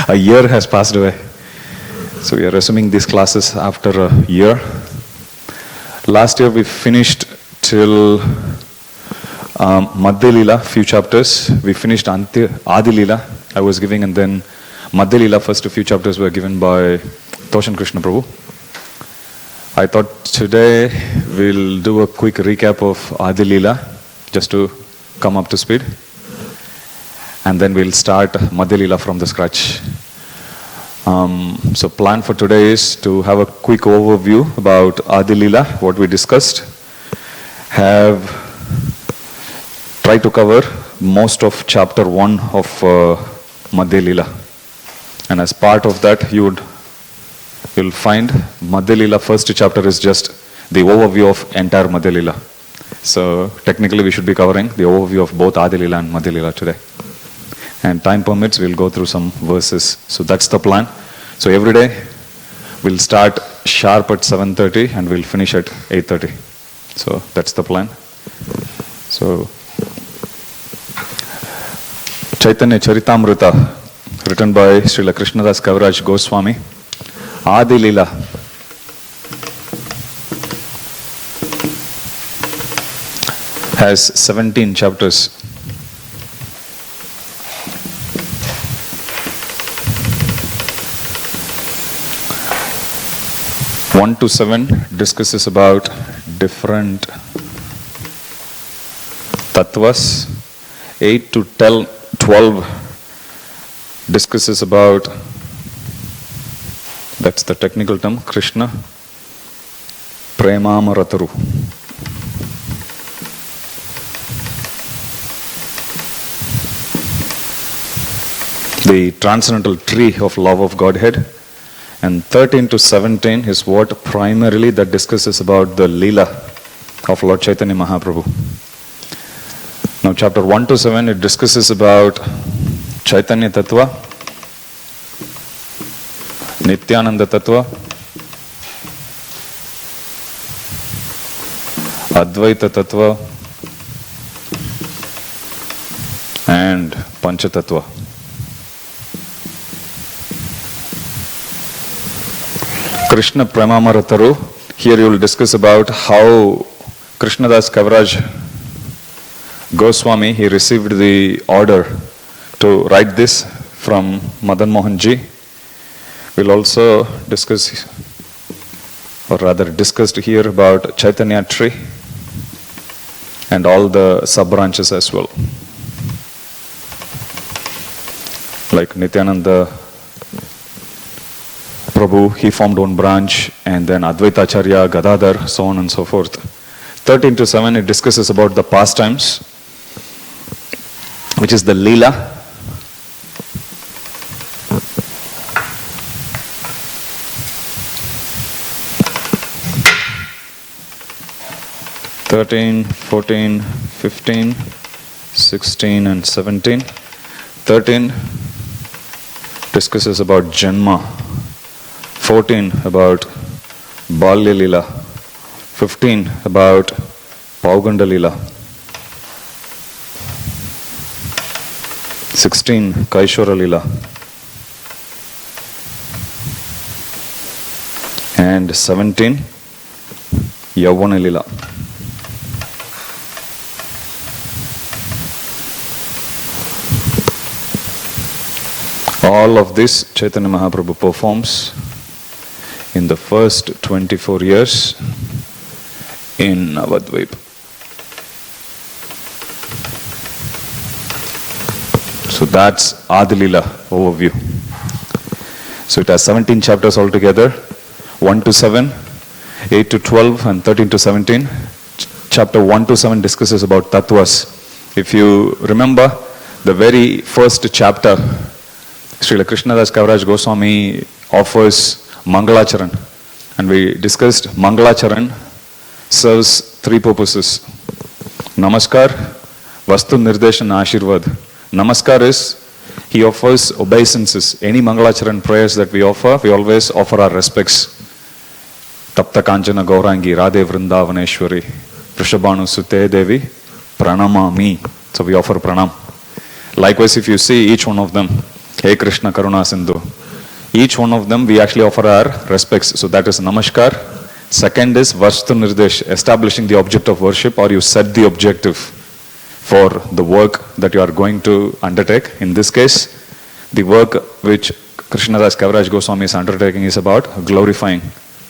A year has passed away. So we are resuming these classes after a year. Last year we finished till Madhya Lila, few chapters. We finished Adi Lila, I was giving, and then Madhya Lila, first few chapters were given by Toshan Krishna Prabhu. I thought today we'll do a quick recap of Adi Lila, just to come up to speed. And then we'll start Madhya Lila from the scratch. So plan for today is to have a quick overview about Adi Lila, what we discussed. Have tried to cover most of chapter 1 of Madhya Lila. And as part of that, you'll find Madhya Lila first chapter is just the overview of entire Madhya Lila. So technically we should be covering the overview of both Adi Lila and Madhya Lila today. And time permits, we'll go through some verses. So that's the plan. So every day we'll start sharp at 7:30 and we'll finish at 8:30. So that's the plan. So Chaitanya Charitamrita, written by Srila Krishnadas Kaviraj Goswami. Adi Lila. Has 17 chapters. One to 7 discusses about different tattvas. 8 to 12 discusses about, that's the technical term, Krishna Premamaratharu. The transcendental tree of love of Godhead. And 13 to 17 is what primarily that discusses about the Leela of Lord Chaitanya Mahaprabhu. Now chapter 1 to 7, it discusses about Chaitanya Tattva, Nityananda Tattva, Advaita Tattva, and Pancha Tattva. Krishna Premamaratharu, here you will discuss about how Krishnadas Kaviraj Goswami, he received the order to write this from Madan Mohan Ji. We'll also discuss, or rather discussed here about Chaitanya tree and all the sub-branches as well. Like Nityananda Prabhu, he formed one branch, and then Advaita Acharya, Gadadhar, so on and so forth. 13 to 7, it discusses about the pastimes, which is the Leela. (13, 14, 15, 16 and 17). 13 discusses about Janma. 14 about Balya Lila, 15 about Pauganda Lila, 16 Kaishora Lila, and 17 Yavana Lila. All of this Chaitanya Mahaprabhu performs in the first 24 years in Navadvip. So that's Adi Lila overview. So it has 17 chapters altogether, 1 to 7, 8 to 12 and 13 to 17. Chapter 1 to 7 discusses about tattvas. If you remember the very first chapter, Srila Krishnadas Kaviraj Goswami offers Mangalacharan, and we discussed Mangalacharan serves 3 purposes. Namaskar, Vastu Nirdeshan, Ashirvad. Namaskar is, he offers obeisances. Any Mangalacharan prayers that we offer, we always offer our respects. Tapta Kanchana Gaurangi, Radhe Vrindavaneshwari, Prishabhanu Sute Devi, Pranamami. So we offer pranam. Likewise, if you see each one of them, Hey Krishna Karuna Sindhu. Each one of them we actually offer our respects. So that is Namaskar. Second is Vastu Nirdesh, establishing the object of worship, or you set the objective for the work that you are going to undertake. In this case, the work which Krishnadas Kaviraj Goswami is undertaking is about glorifying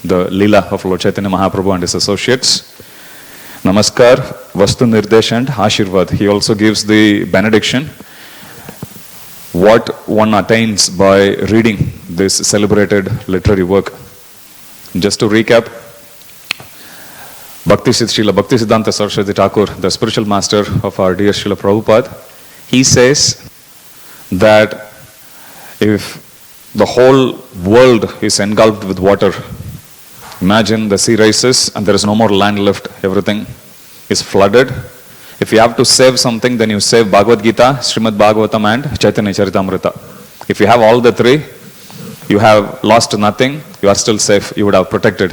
the Leela of Lord Chaitanya Mahaprabhu and his associates. Namaskar, Vastu Nirdesh and Ashirvad. He also gives the benediction, what one attains by reading this celebrated literary work. Just to recap, Srila Bhakti Siddhanta Saraswati Thakur, the spiritual master of our dear Srila Prabhupada, he says that if the whole world is engulfed with water, imagine the sea rises and there is no more land left, everything is flooded. If you have to save something, then you save Bhagavad Gita, Srimad Bhagavatam and Chaitanya Charitamrita. If you have all the three, you have lost nothing, you are still safe, you would have protected.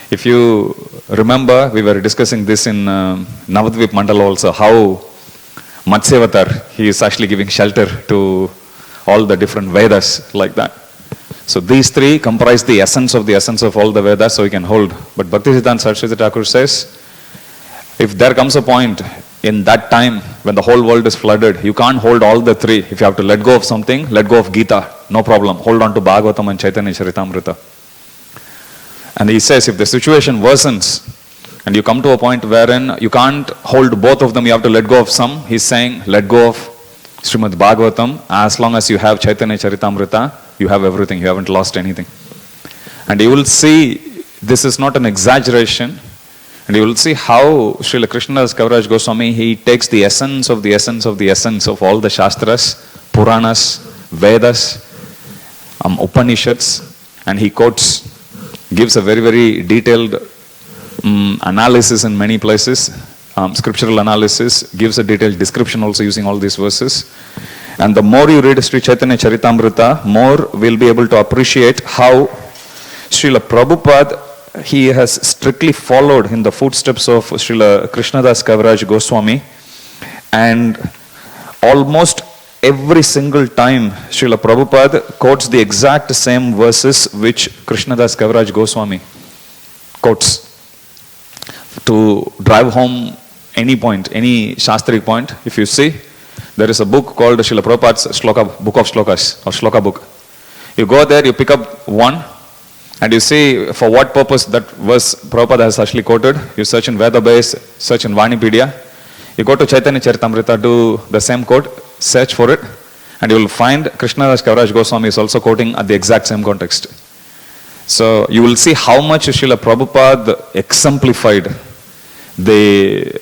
If you remember, we were discussing this in Navadvip Mandala also, how Matsyavatar, he is actually giving shelter to all the different Vedas like that. So these three comprise the essence of all the Vedas, so you can hold. But Bhaktisiddhanta Saraswati Thakur says, if there comes a point in that time when the whole world is flooded, you can't hold all the three. If you have to let go of something, let go of Gita, no problem. Hold on to Bhagavatam and Chaitanya Charitamrita. And he says, if the situation worsens and you come to a point wherein you can't hold both of them, you have to let go of some, he's saying, let go of Srimad Bhagavatam. As long as you have Chaitanya Charitamrita, you have everything, you haven't lost anything. And you will see, this is not an exaggeration, and you will see how Srila Krishnadas Kaviraj Goswami, he takes the essence of the essence of the essence of all the Shastras, Puranas, Vedas, Upanishads, and he quotes, gives a very, very detailed analysis in many places, scriptural analysis, gives a detailed description also using all these verses. And the more you read Sri Chaitanya Charitamrita, more we'll be able to appreciate how Srila Prabhupada, he has strictly followed in the footsteps of Srila Krishnadas Kaviraj Goswami, and almost every single time Srila Prabhupada quotes the exact same verses which Krishnadas Kaviraj Goswami quotes to drive home any point, any Shastri point. If you see, there is a book called Srila Prabhupada's Shloka, Book of Shlokas, or Shloka book. You go there, you pick up one, and you see for what purpose that verse Prabhupada has actually quoted. You search in Veda base, search in Vanipedia. You go to Chaitanya Charitamrita, do the same quote, search for it, and you will find Krishnadas Kaviraj Goswami is also quoting at the exact same context. So you will see how much Srila Prabhupada exemplified the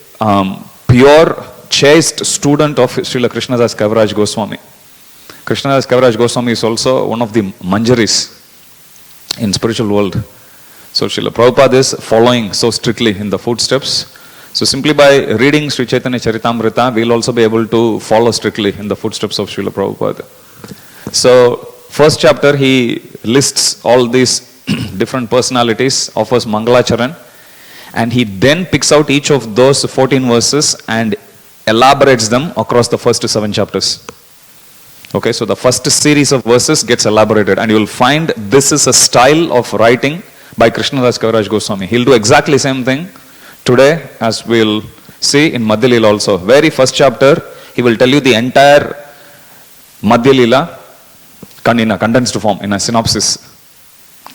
pure, chaste student of Srila Krishnadas Kaviraj Goswami. Krishnadas Kaviraj Goswami is also one of the Manjaris in spiritual world. So Srila Prabhupada is following so strictly in the footsteps. So simply by reading Sri Chaitanya Charitamrita, we'll also be able to follow strictly in the footsteps of Srila Prabhupada. So first chapter, he lists all these different personalities, offers Mangalacharan, and he then picks out each of those 14 verses and elaborates them across the first 7 chapters. Okay, so the first series of verses gets elaborated, and you will find this is a style of writing by Krishnadas Kaviraj Goswami. He'll do exactly the same thing today, as we'll see in Madhya Leela also. Very first chapter, he will tell you the entire Madhya Leela in a condensed form, in a synopsis.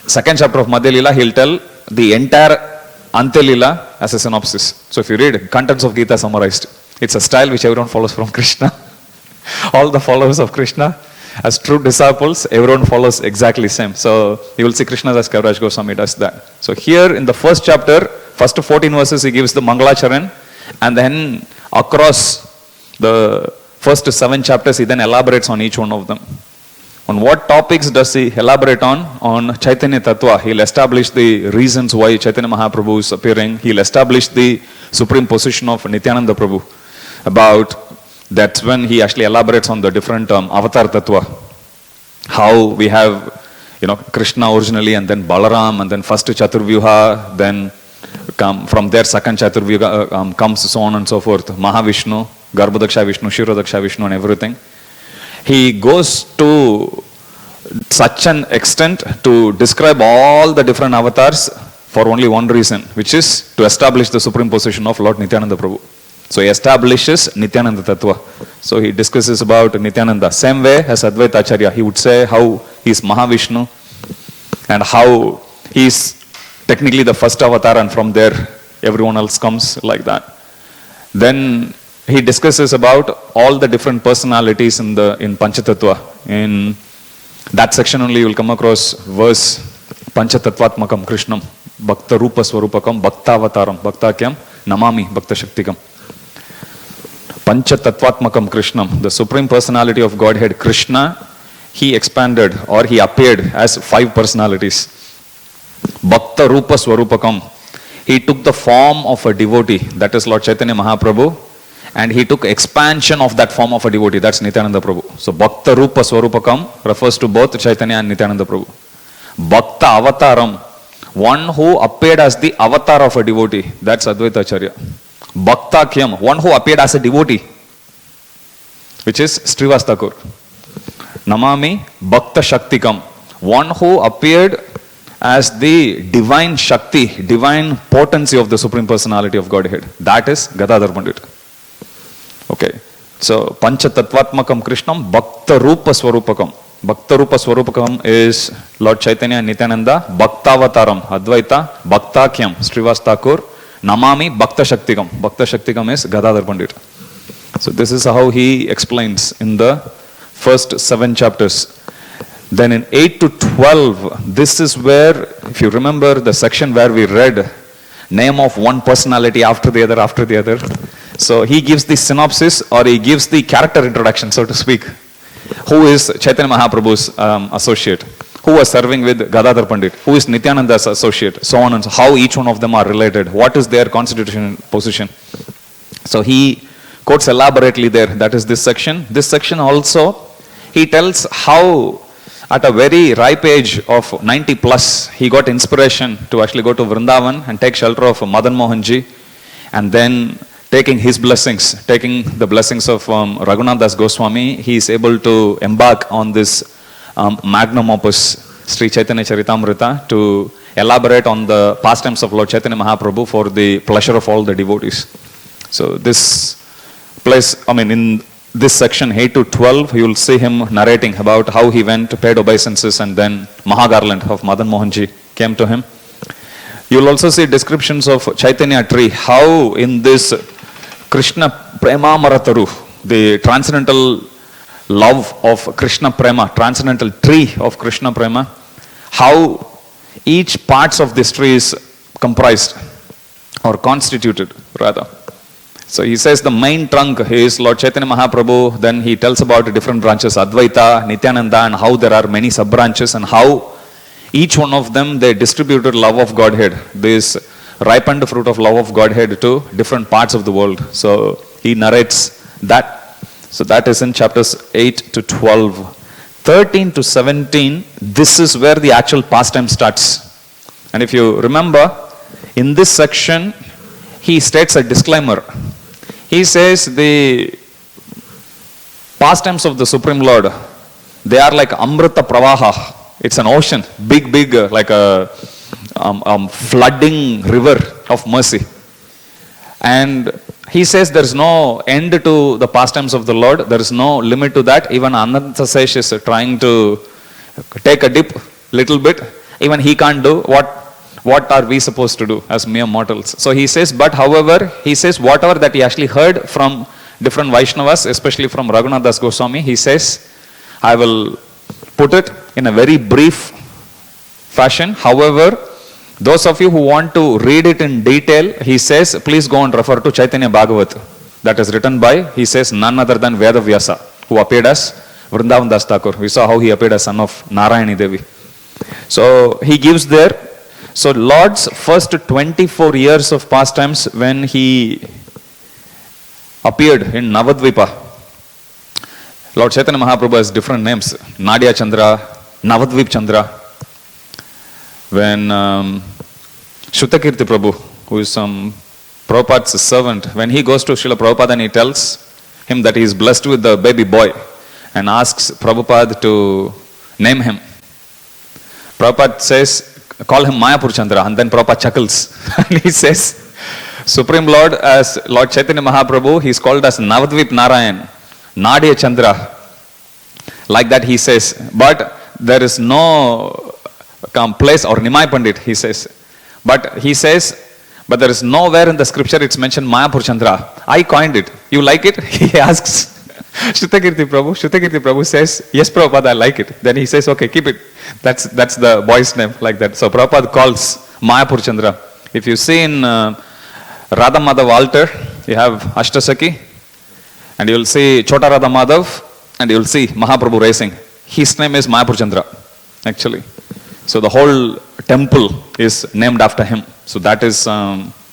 Second chapter of Madhya Leela, he'll tell the entire Antya Leela as a synopsis. So if you read, contents of Gita summarized. It's a style which everyone follows from Krishna. All the followers of Krishna, as true disciples, everyone follows exactly same. So you will see Krishnadas Kaviraj Goswami does that. So here in the first chapter, first 14 verses he gives the Mangalacharan, and then across the first 7 chapters he then elaborates on each one of them. On what topics does he elaborate on? On Chaitanya Tattva. He'll establish the reasons why Chaitanya Mahaprabhu is appearing. He'll establish the supreme position of Nityananda Prabhu. That's when he actually elaborates on the different avatar tattva. How we have, Krishna originally, and then Balaram, and then first Chaturvyuha, then from there second Chaturvyuha comes so on and so forth. Mahavishnu, Garbhodaksha Vishnu, Kshirodaksha Vishnu, and everything. he goes to such an extent to describe all the different avatars for only one reason, which is to establish the supreme position of Lord Nityananda Prabhu. So he establishes Nityananda Tattva. So he discusses about Nityananda. Same way as Advaita Acharya, he would say how he is Mahavishnu and how he is technically the first avatar, and from there everyone else comes, like that. Then he discusses about all the different personalities in Panchatattva. In that section only you will come across verse Panchatattvatmakam Krishnam Bhakta Rupa Swarupakam Bhaktavataram Bhaktakyam Namami Bhakta Shaktikam. Panchatattvatmakam Krishnam, the supreme personality of Godhead Krishna, he expanded or he appeared as 5 personalities. Bhakta Rupa Swarupakam, he took the form of a devotee, that is Lord Chaitanya Mahaprabhu, and he took expansion of that form of a devotee, that's Nityananda Prabhu. So Bhakta Rupa Swarupakam refers to both Chaitanya and Nityananda Prabhu. Bhakta Avataram, one who appeared as the avatar of a devotee, that's Advaita Acharya. Bhaktakyam, one who appeared as a devotee, which is Srivas Thakur. Namami Bhakta Shaktikam, one who appeared as the divine Shakti, divine potency of the Supreme Personality of Godhead. That is Gadadhar Pandit. Okay, so Panchatattvatmakam Krishnam Bhakta Rupa Swarupakam. Bhakta Rupa Swarupakam is Lord Chaitanya and Nityananda. Bhaktavataram Advaita. Bhaktakyam Srivas Thakur. Namami Bhakta Shaktikam. Bhakta Shaktikam is Gadadhar Pandit. So this is how he explains in the first 7 chapters. Then in 8 to 12, this is where, if you remember the section where we read name of one personality after the other. So he gives the synopsis, or he gives the character introduction, so to speak. Who is Chaitanya Mahaprabhu's associate? Who was serving with Gadadhar Pandit? Who is Nityananda's associate? So on and so, how each one of them are related? What is their constitutional position? So he quotes elaborately there. That is this section. This section also, he tells how at a very ripe age of 90 plus, he got inspiration to actually go to Vrindavan and take shelter of Madan Mohanji, and then taking his blessings, taking the blessings of Raghunath Das Goswami, he is able to embark on this magnum opus, Sri Chaitanya Charitamrita, to elaborate on the pastimes of Lord Chaitanya Mahaprabhu for the pleasure of all the devotees. So this place, in this section 8 to 12, you will see him narrating about how he went, paid obeisances, and then Mahagarland of Madan Mohanji came to him. You will also see descriptions of Chaitanya tree, how in this Krishna Prema Marataru, the transcendental love of Krishna Prema, transcendental tree of Krishna Prema, how each parts of this tree is comprised or constituted rather. So he says the main trunk is Lord Chaitanya Mahaprabhu, then he tells about different branches, Advaita, Nityananda, and how there are many sub-branches, and how each one of them, they distributed love of Godhead, this ripened fruit of love of Godhead to different parts of the world. So he narrates that. So that is in chapters 8 to 12. 13 to 17, this is where the actual pastime starts. And if you remember, in this section, he states a disclaimer. He says the pastimes of the Supreme Lord, they are like Amrita Pravaha. It's an ocean, big, like a flooding river of mercy. And he says there is no end to the pastimes of the Lord. There is no limit to that. Even Anantasesh is trying to take a dip little bit. Even he can't do what are we supposed to do as mere mortals. So he says, but however, he says whatever that he actually heard from different Vaishnavas, especially from Raghunath Das Goswami, he says, I will put it in a very brief fashion. However, those of you who want to read it in detail, he says, please go and refer to Chaitanya Bhagavat. That is written by, he says, none other than Veda Vyasa, who appeared as Vrindavan Das Thakur. We saw how he appeared as son of Narayani Devi. So he gives there, so Lord's first 24 years of pastimes when he appeared in Navadvipa. Lord Chaitanya Mahaprabhu has different names. Nadia Chandra, Navadvip Chandra. When Shrutakirti Prabhu, who is Prabhupada's servant, when he goes to Srila Prabhupada and he tells him that he is blessed with the baby boy, and asks Prabhupada to name him. Prabhupada says, call him Mayapur Chandra, and then Prabhupada chuckles. And he says, Supreme Lord, as Lord Chaitanya Mahaprabhu, he is called as Navadvip Narayan, Nadya Chandra. Like that he says, but there is no place, or Nimai Pandit, he says. But he says, but there is nowhere in the scripture it's mentioned Mayapur Chandra. I coined it. You like it? He asks. Shrutakirti Prabhu says, yes Prabhupada, I like it. Then he says, okay, keep it. That's the boy's name, like that. So Prabhupada calls Mayapur Chandra. If you see in Radha Madhav altar, you have Ashtasaki, and you will see Chota Radha Madhav, and you will see Mahaprabhu racing. His name is Mayapur Chandra, actually. So the whole temple is named after him. So that is,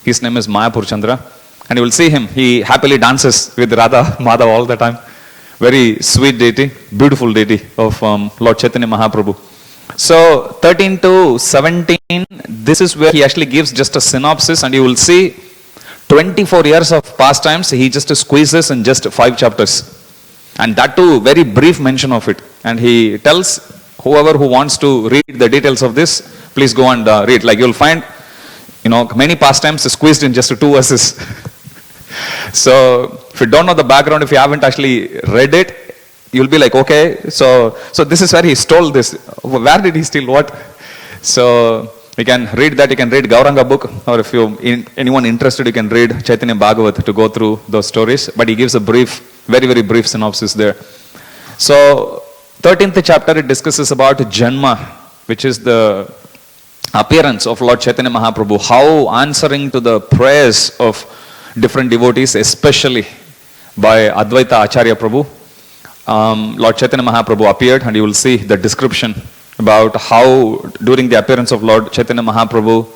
his name is Mayapur Chandra. And you will see him, he happily dances with Radha Madhav all the time. Very sweet deity, beautiful deity of Lord Chaitanya Mahaprabhu. So 13 to 17, this is where he actually gives just a synopsis, and you will see 24 years of pastimes, he just squeezes in just 5 chapters. And that too, very brief mention of it. And he tells whoever who wants to read the details of this, please go and read. Like you'll find, many pastimes squeezed in just 2 verses. So if you don't know the background, if you haven't actually read it, you'll be like, okay, so this is where he stole this. Where did he steal what? So you can read that, you can read Gauranga book, or if anyone interested, you can read Chaitanya Bhagavat to go through those stories. But he gives a brief, very, very brief synopsis there. So 13th chapter, it discusses about Janma, which is the appearance of Lord Chaitanya Mahaprabhu, how answering to the prayers of different devotees, especially by Advaita Acharya Prabhu, Lord Chaitanya Mahaprabhu appeared, and you will see the description about how during the appearance of Lord Chaitanya Mahaprabhu,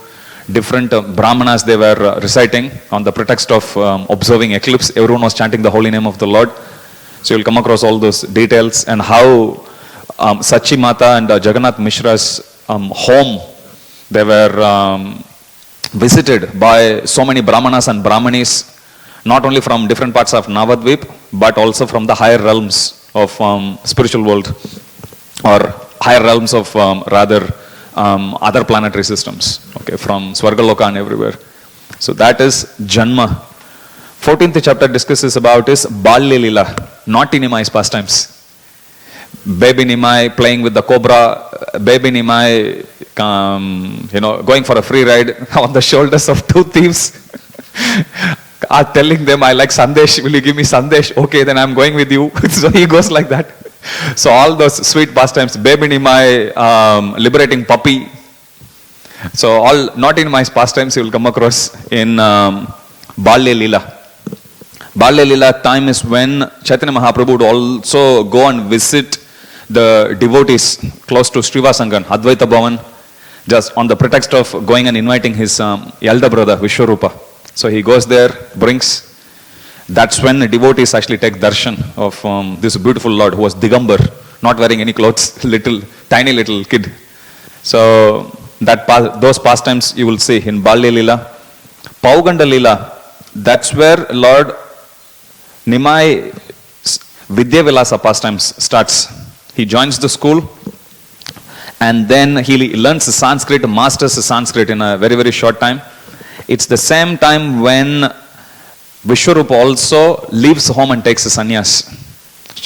different brahmanas they were reciting on the pretext of observing eclipse. Everyone was chanting the holy name of the Lord. So you'll come across all those details, and how Sachi Mata and Jagannath Mishra's home, they were visited by so many brahmanas and brahmanis, not only from different parts of Navadvip, but also from the higher realms of spiritual world, or higher realms of other planetary systems, okay, from Swargaloka and everywhere. So that is Janma. 14th chapter discusses about is Balya Lila, naughty Nimai's pastimes. Baby Nimai playing with the cobra, baby Nimai, going for a free ride on the shoulders of 2 thieves, are telling them, I like Sandesh, will you give me Sandesh? Okay, then I'm going with you. So he goes like that. So all those sweet pastimes, baby Nimai liberating puppy. So all naughty Nimai's pastimes you will come across in Balya Lila. Balya Lila time is when Chaitanya Mahaprabhu would also go and visit the devotees close to Srivasangan, Advaita Bhavan, just on the pretext of going and inviting his elder brother Vishwarupa. So he goes there, brings. That's when the devotees actually take darshan of this beautiful Lord who was Digambar, not wearing any clothes, tiny little kid. So those pastimes you will see in Balya Lila. Pauganda Lila, that's where Lord Nimai Vidya Vilasa pastimes starts. He joins the school, and then he learns Sanskrit, masters Sanskrit in a very, very short time. It's the same time when Vishwarupa also leaves home and takes a sannyas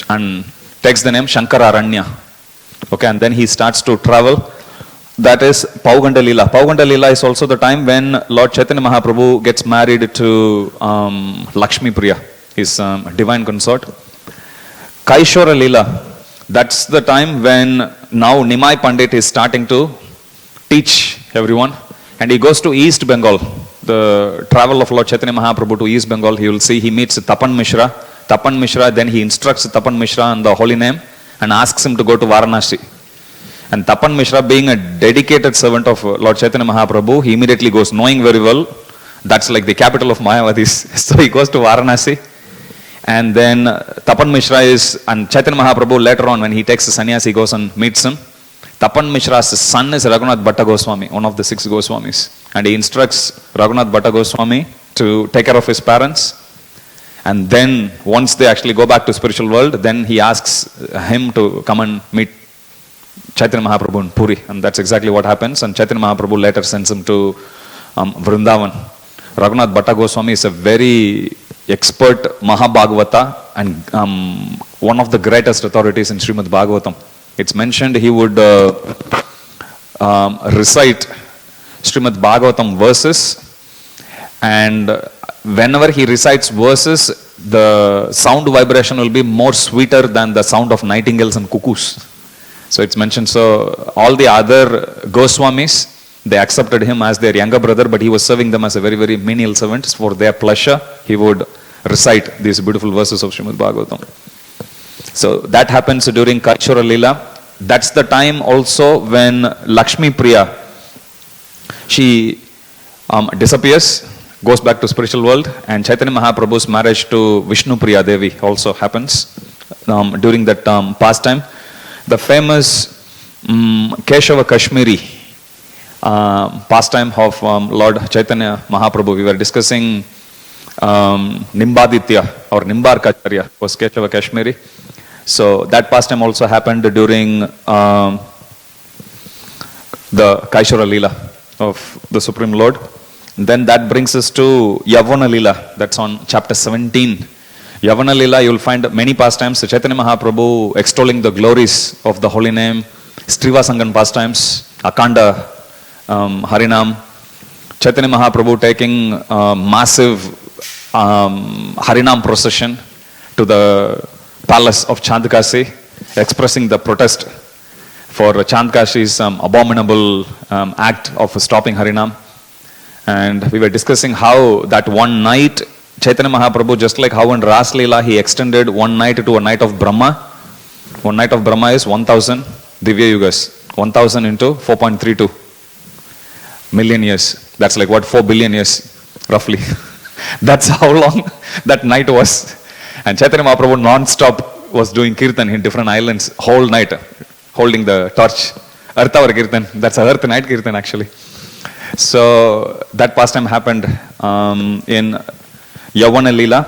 and takes the name Shankararanya. Okay, and then he starts to travel. That is Pauganda Lila. Pauganda Lila is also the time when Lord Chaitanya Mahaprabhu gets married to Lakshmi Priya, his divine consort. Kaishora Lila, that's the time when now Nimai Pandit is starting to teach everyone, and he goes to East Bengal. The travel of Lord Chaitanya Mahaprabhu to East Bengal, he will see, he meets Tapan Mishra. Tapan Mishra, then he instructs Tapan Mishra on the holy name and asks him to go to Varanasi. And Tapan Mishra, being a dedicated servant of Lord Chaitanya Mahaprabhu, he immediately goes, knowing very well that's like the capital of Mayavadis. So he goes to Varanasi. And then Tapan Mishra and Chaitanya Mahaprabhu later on when he takes the sannyas, he goes and meets him. Tapan Mishra's son is Raghunath Bhatta Goswami, one of the 6 Goswamis. And he instructs Raghunath Bhatta Goswami to take care of his parents. And then once they actually go back to spiritual world, then he asks him to come and meet Chaitanya Mahaprabhu in Puri. And that's exactly what happens. And Chaitanya Mahaprabhu later sends him to Vrindavan. Raghunath Bhatta Goswami is a very expert Mahabhagavata and one of the greatest authorities in Srimad Bhagavatam. It's mentioned he would recite Srimad Bhagavatam verses, and whenever he recites verses, the sound vibration will be more sweeter than the sound of nightingales and cuckoos. So it's mentioned. So all the other Goswamis, they accepted him as their younger brother, but he was serving them as a very, very menial servant. For their pleasure, he would recite these beautiful verses of Srimad Bhagavatam. So that happens during Kaishora Leela. That's the time also when Lakshmi Priya, she disappears, goes back to spiritual world, and Chaitanya Mahaprabhu's marriage to Vishnu Priya Devi also happens during that pastime. The famous Keshava Kashmiri pastime of Lord Chaitanya Mahaprabhu. We were discussing Nimbaditya or Nimbarkacharya was Keshava Kashmiri. So that pastime also happened during the Kaishora Leela of the Supreme Lord. Then that brings us to Yavana Leela. That's on chapter 17. Yavana Leela, you will find many pastimes. Chaitanya Mahaprabhu extolling the glories of the holy name, Srivasangan pastimes, Akanda Harinam, Chaitanya Mahaprabhu taking massive Harinam procession to the palace of Chandkasi, expressing the protest for Chandkashi's abominable act of stopping Harinam. And we were discussing how that one night, Chaitanya Mahaprabhu, just like how in Ras Leela, he extended one night to a night of Brahma. One night of Brahma is 1000 Divya Yugas. 1000 into 4.32 million years. That's like what, 4 billion years, roughly. That's how long that night was. And Chaitanya Mahaprabhu non-stop was doing kirtan in different islands whole night, holding the torch. Earth hour kirtan. That's a earth night kirtan actually. So that pastime happened in Yavana Leela.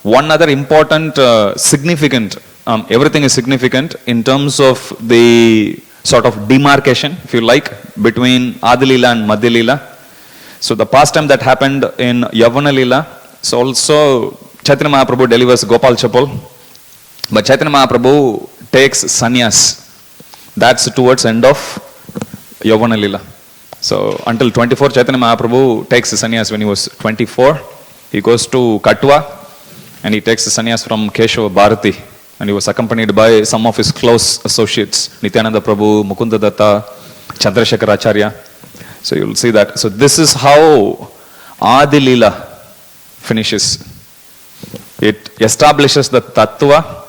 One other important, significant, everything is significant in terms of the sort of demarcation, if you like, between Adi Leela and Madhya Leela. So the pastime that happened in Yavana Leela, so also Chaitanya Mahaprabhu delivers Gopal Chapal, but Chaitanya Mahaprabhu takes sannyas. That's towards end of Yavana Leela. So until 24, Chaitanya Mahaprabhu takes sannyas. When he was 24, he goes to Katwa and he takes sannyas from Keshava Bharati, and he was accompanied by some of his close associates, Nityananda Prabhu, Mukunda Datta, Chandrasekhar Acharya. So you will see that. So this is how Adi Leela finishes. It establishes the Tattva,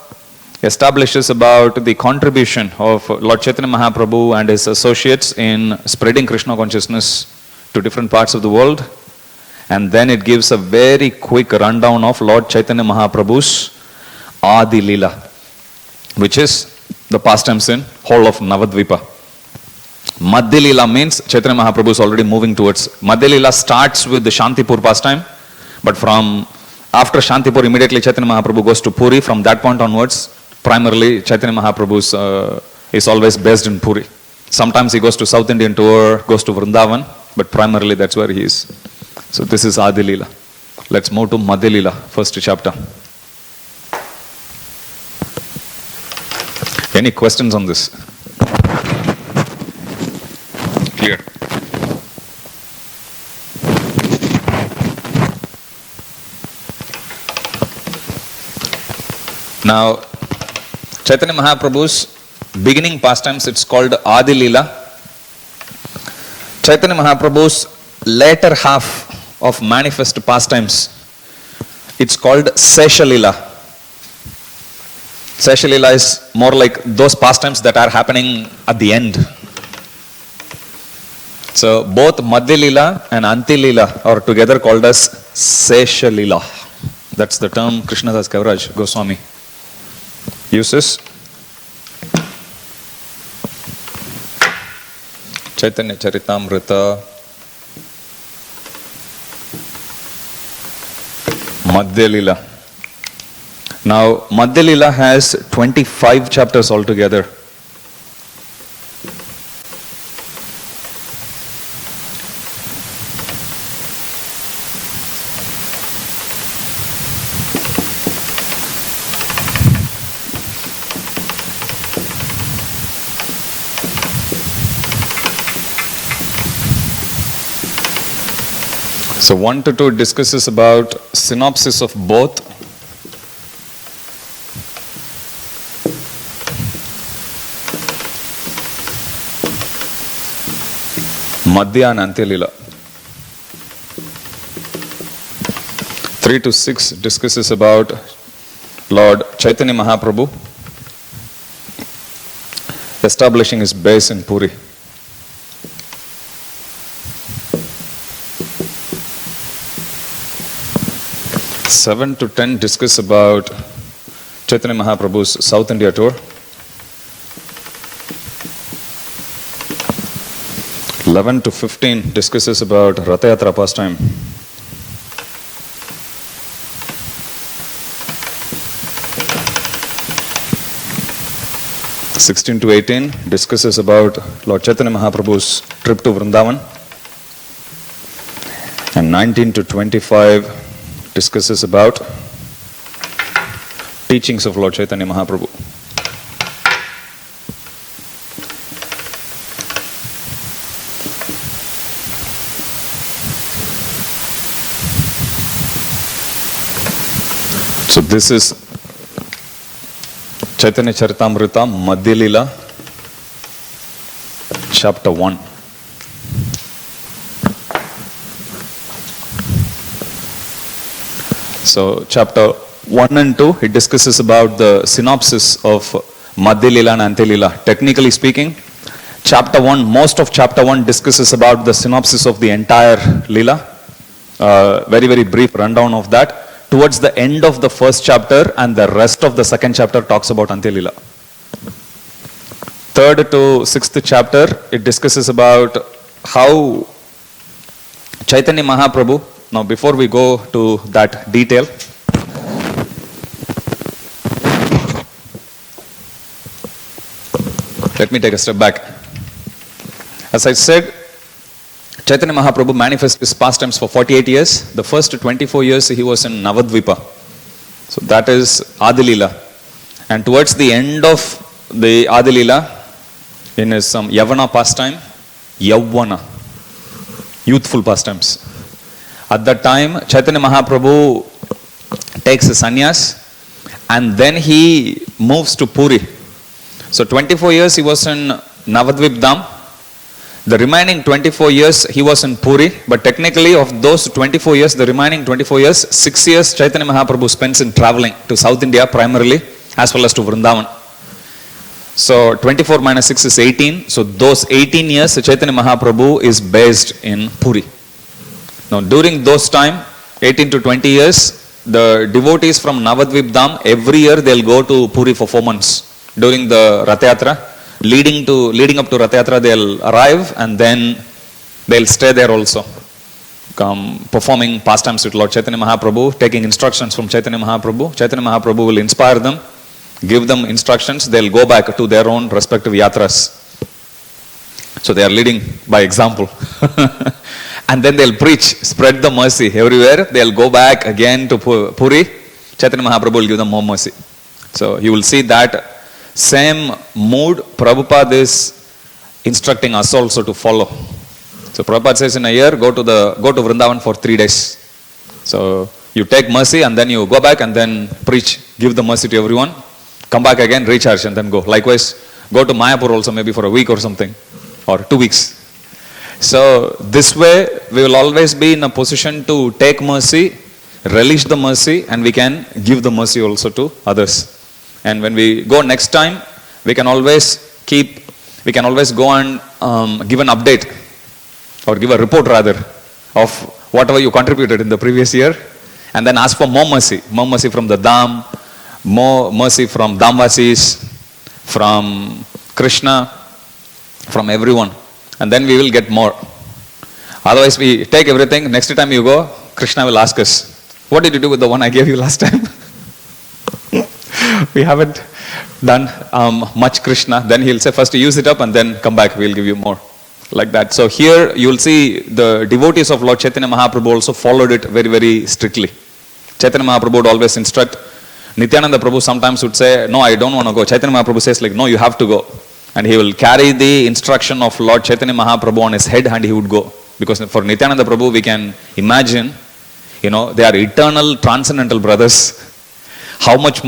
establishes about the contribution of Lord Chaitanya Mahaprabhu and his associates in spreading Krishna consciousness to different parts of the world. And then it gives a very quick rundown of Lord Chaitanya Mahaprabhu's Adi Leela, which is the pastimes in whole of Navadvipa. Madhya Leela means Chaitanya Mahaprabhu is already moving towards. Madhya Leela starts with the Shantipur pastime, but from after Shantipur, immediately Chaitanya Mahaprabhu goes to Puri. From that point onwards, primarily Chaitanya Mahaprabhu is always based in Puri. Sometimes he goes to South Indian tour, goes to Vrindavan, but primarily that's where he is. So this is Adi Leela. Let's move to Madhya Leela, first chapter. Any questions on this? Clear? Now, Chaitanya Mahaprabhu's beginning pastimes, it's called Adi Leela. Chaitanya Mahaprabhu's later half of manifest pastimes, it's called Sesha Leela. Sesha Leela is more like those pastimes that are happening at the end. So both Madhya Leela and Anti Leela are together called as Sesha Leela. That's the term Krishnadas Kaviraj Goswami uses. Chaitanya Charitamrita, Madhya Leela. Now, Madhya Leela has 25 chapters altogether. So 1 to 2 discusses about synopsis of both. Madhya and Antya Leela. 3 to 6 discusses about Lord Chaitanya Mahaprabhu establishing his base in Puri. Seven to 10 discuss about Chaitanya Mahaprabhu's South India tour. 11 to 15 discusses about Ratha Yatra pastime. 16 to 18 discusses about Lord Chaitanya Mahaprabhu's trip to Vrindavan. And 19 to 25 discusses about teachings of Lord Chaitanya Mahaprabhu. So this is Chaitanya Charitamrita, Madhya Leela, chapter 1. So chapter 1 and 2, it discusses about the synopsis of Madhya Leela and Antya Leela. Technically speaking, chapter 1, most of chapter 1 discusses about the synopsis of the entire Leela. Very, very brief rundown of that. Towards the end of the first chapter and the rest of the second chapter talks about Antya Leela. Third to sixth chapter, it discusses about how Chaitanya Mahaprabhu, now before we go to that detail, let me take a step back. As I said, Chaitanya Mahaprabhu manifested his pastimes for 48 years. The first 24 years he was in Navadvipa. So that is Adi Leela. And towards the end of the Adi Leela, in his Yavana pastime, Yavana, youthful pastimes. At that time, Chaitanya Mahaprabhu takes a sannyas and then he moves to Puri. So 24 years he was in Navadvip Dham. The remaining 24 years he was in Puri, but technically of those 24 years, the remaining 24 years, 6 years Chaitanya Mahaprabhu spends in traveling to South India primarily, as well as to Vrindavan. So 24 minus 6 is 18. So those 18 years Chaitanya Mahaprabhu is based in Puri. Now during those time, 18 to 20 years, the devotees from Navadvip Dham, every year they'll go to Puri for 4 months during the Ratha Yatra. Leading up to Ratha Yatra, they'll arrive and then they'll stay there also, performing pastimes with Lord Chaitanya Mahaprabhu, taking instructions from Chaitanya Mahaprabhu. Chaitanya Mahaprabhu will inspire them, give them instructions, they'll go back to their own respective yatras. So they are leading by example. And then they'll preach, spread the mercy everywhere. They'll go back again to Puri. Chaitanya Mahaprabhu will give them more mercy. So you will see that same mood Prabhupada is instructing us also to follow. So Prabhupada says in a year, go to Vrindavan for 3 days. So you take mercy and then you go back and then preach, give the mercy to everyone, come back again, recharge and then go. Likewise, go to Mayapur also maybe for a week or something, or 2 weeks. So this way we will always be in a position to take mercy, relish the mercy, and we can give the mercy also to others. And when we go next time, we can always go and give an update or give a report rather of whatever you contributed in the previous year, and then ask for more mercy from the Dham, more mercy from Dhamvasis, from Krishna, from everyone, and then we will get more. Otherwise we take everything, next time you go, Krishna will ask us, what did you do with the one I gave you last time? we haven't done much Krishna. Then he'll say, first use it up and then come back, we'll give you more. Like that. So here you'll see the devotees of Lord Chaitanya Mahaprabhu also followed it very, very strictly. Chaitanya Mahaprabhu would always instruct. Nityananda Prabhu sometimes would say, no, I don't want to go. Chaitanya Mahaprabhu says like, no, you have to go. And he will carry the instruction of Lord Chaitanya Mahaprabhu on his head and he would go. Because for Nityananda Prabhu we can imagine, they are eternal transcendental brothers. How much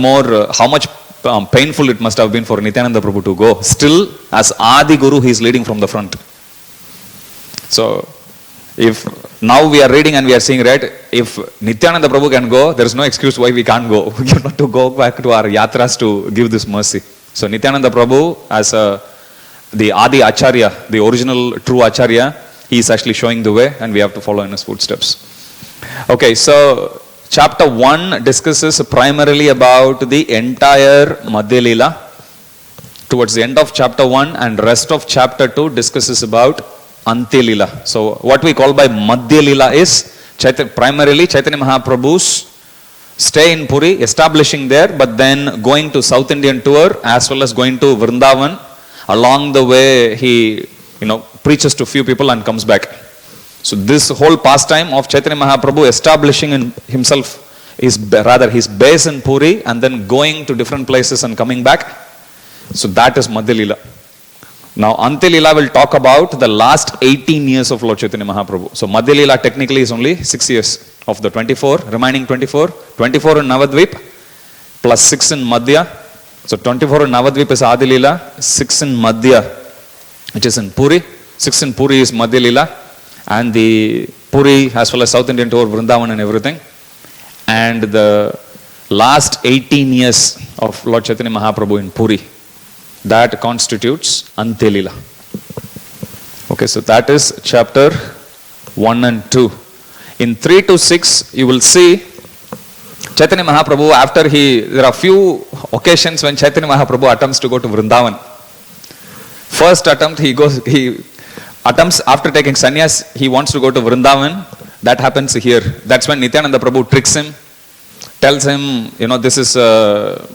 painful it must have been for Nityananda Prabhu to go. Still, as Adi Guru, he is leading from the front. So, if now we are reading and we are seeing, right, if Nityananda Prabhu can go, there is no excuse why we can't go. We have to go back to our yatras to give this mercy. So, Nityananda Prabhu, as the Adi Acharya, the original true Acharya, he is actually showing the way and we have to follow in his footsteps. Okay, so chapter 1 discusses primarily about the entire Madhya Leela. Towards the end of chapter 1 and rest of chapter 2 discusses about Antya Leela. So what we call by Madhya Leela is primarily Chaitanya Mahaprabhu's stay in Puri, establishing there, but then going to South Indian tour as well as going to Vrindavan. Along the way he preaches to few people and comes back. So this whole pastime of Chaitanya Mahaprabhu establishing in himself his base in Puri and then going to different places and coming back. So that is Madhya Leela. Now Antya Leela will talk about the last 18 years of Lord Chaitanya Mahaprabhu. So Madhya Leela technically is only 6 years of the 24, remaining 24 in Navadvip plus 6 in Madhya. So 24 in Navadvip is Adi Leela, 6 in Madhya, which is in Puri. 6 in Puri is Madhya Leela. And the Puri as well as South Indian tour, Vrindavan and everything. And the last 18 years of Lord Chaitanya Mahaprabhu in Puri, that constitutes Antya Leela. Okay, so that is chapter 1 and 2. In 3 to 6, you will see Chaitanya Mahaprabhu, there are few occasions when Chaitanya Mahaprabhu attempts to go to Vrindavan. First attempt, he attempts after taking sannyas, he wants to go to Vrindavan. That happens here. That's when Nityananda Prabhu tricks him, tells him, this is river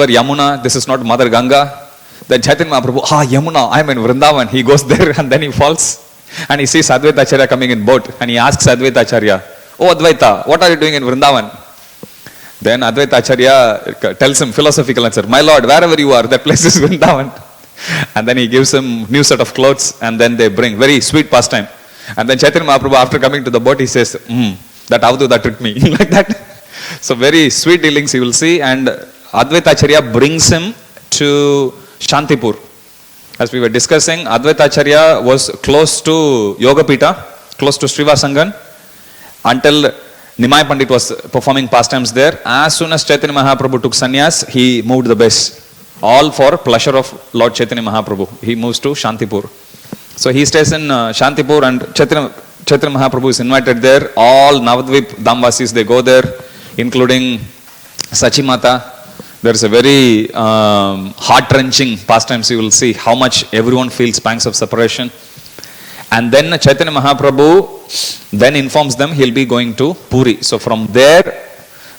Yamuna, this is not Mother Ganga. Then Chaitanya Mahaprabhu, Yamuna, I am in Vrindavan. He goes there and then he falls and he sees Advaita Acharya coming in boat and he asks Advaita Acharya, oh Advaita, what are you doing in Vrindavan? Then Advaita Acharya tells him philosophical answer, my lord, wherever you are, that place is Vrindavan. And then he gives him new set of clothes and then they bring very sweet pastime. And then Chaitanya Mahaprabhu, after coming to the boat, he says, that Avadhuta tricked me, like that. So very sweet dealings you will see. And Advaita Acharya brings him to Shantipur. As we were discussing, Advaita Acharya was close to Yogapita, close to Srivasangan, until Nimai Pandit was performing pastimes there. As soon as Chaitanya Mahaprabhu took sannyas, he moved the base. All for pleasure of Lord Chaitanya Mahaprabhu. He moves to Shantipur. So he stays in Shantipur and Chaitanya Mahaprabhu is invited there. All Navadvip Damvasis, they go there, including Sachimata. There is a very heart-wrenching pastimes. You will see how much everyone feels pangs of separation. And then Chaitanya Mahaprabhu then informs them he'll be going to Puri. So from there,